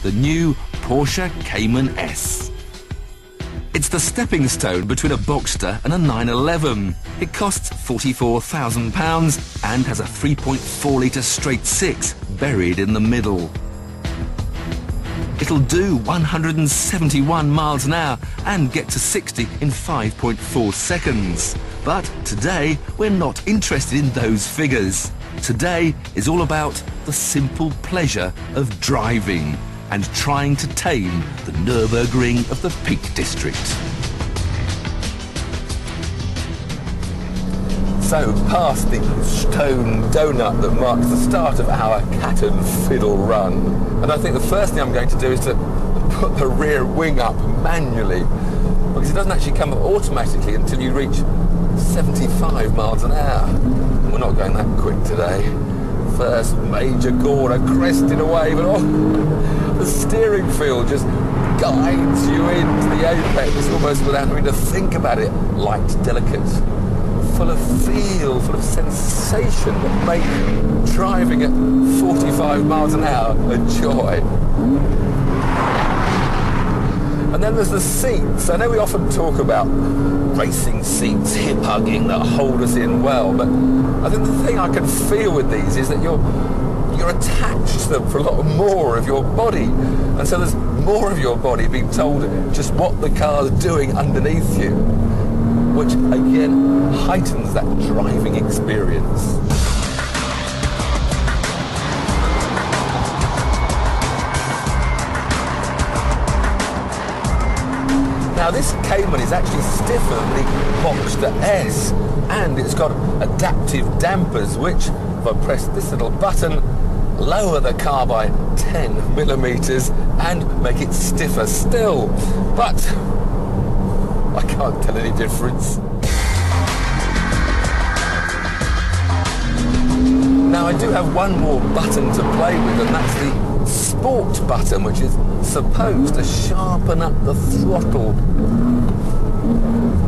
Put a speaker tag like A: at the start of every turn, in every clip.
A: the new Porsche Cayman S. It's the stepping stone between a Boxster and a 911. It costs £44,000 and has a 3.4-litre straight six buried in the middle. It'll do 171 miles an hour and get to 60 in 5.4 seconds. But today, we're not interested in those figures. Today is all about the simple pleasure of driving and trying to tame the Nürburgring of the Peak District. So, past the stone donut that marks the start of our cat and fiddle run. And I think the first thing I'm going to do is to put the rear wing up manually, because it doesn't actually come up automatically until you reach 75 miles an hour. We're not going that quick today. First major corner, cresting away, but the steering feel just guides you into the apex almost without having to think about it. Light, delicate, full of feel, full of sensation that make driving at 45 miles an hour a joy. And then there's the seats. I know we often talk about racing seats, hip-hugging, that hold us in well, but I think the thing I can feel with these is that you're attached to them for a lot more of your body, and so there's more of your body being told just what the car's doing underneath you, which again heightens that driving experience. Now this Cayman is actually stiffer than the Boxster S, and it's got adaptive dampers which, if I press this little button, lower the car by 10 millimeters and make it stiffer still. But I can't tell any difference. Now I do have one more button to play with, and that's the Sport button, which is supposed to sharpen up the throttle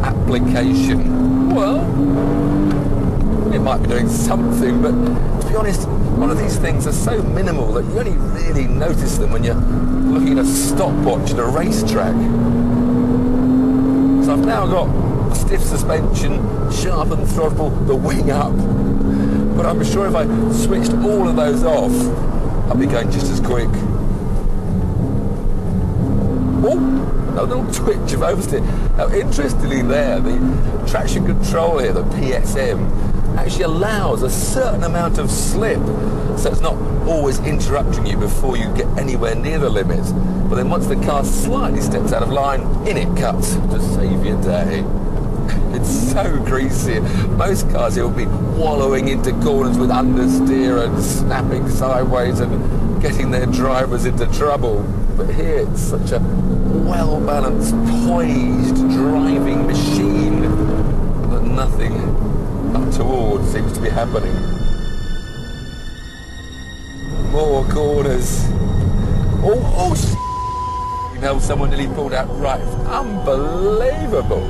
A: application. Well, it might be doing something, but to be honest, one of these things are so minimal that you only really notice them when you're looking at a stopwatch at a racetrack. So I've now got stiff suspension, sharpened throttle, the wing up, but I'm sure if I switched all of those off, I'll be going just as quick. Oh, a little twitch of oversteer. Now, interestingly there, the traction control here, the PSM, actually allows a certain amount of slip, so it's not always interrupting you before you get anywhere near the limit. But then once the car slightly steps out of line, in it cuts to save your day. It's so greasy. Most cars here will be wallowing into corners with understeer and snapping sideways and getting their drivers into trouble. But here it's such a well-balanced, poised driving machine that nothing untoward seems to be happening. More corners. Oh, you know, someone nearly pulled out right. Unbelievable.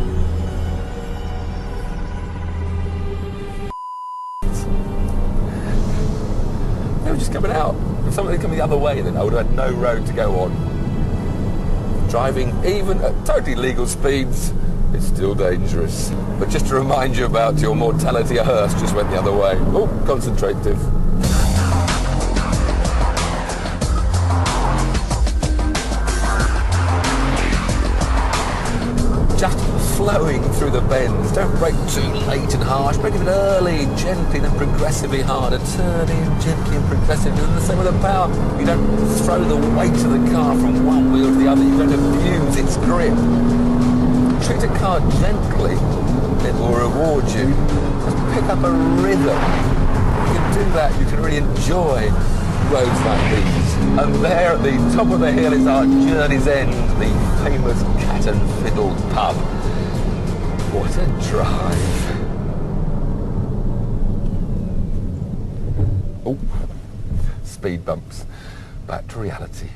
A: They were just coming out. If someone had come the other way, then I would have had no road to go on. Driving, even at totally legal speeds, it's still dangerous. But just to remind you about your mortality, a hearse just went the other way. Oh, concentrative. Just flowing through the bends. Don't brake too late and harsh. Brake a bit early, gently, then progressively harder. Turning gently and progressively. And the same with the power. You don't throw the weight of the car from one wheel to the other. You don't abuse its grip. Treat a car gently, it will reward you. Just pick up a rhythm. You can do that, you can really enjoy roads like these. And there at the top of the hill is our journey's end, the famous Cat and Fiddle pub. What a drive. Oh, speed bumps. Back to reality.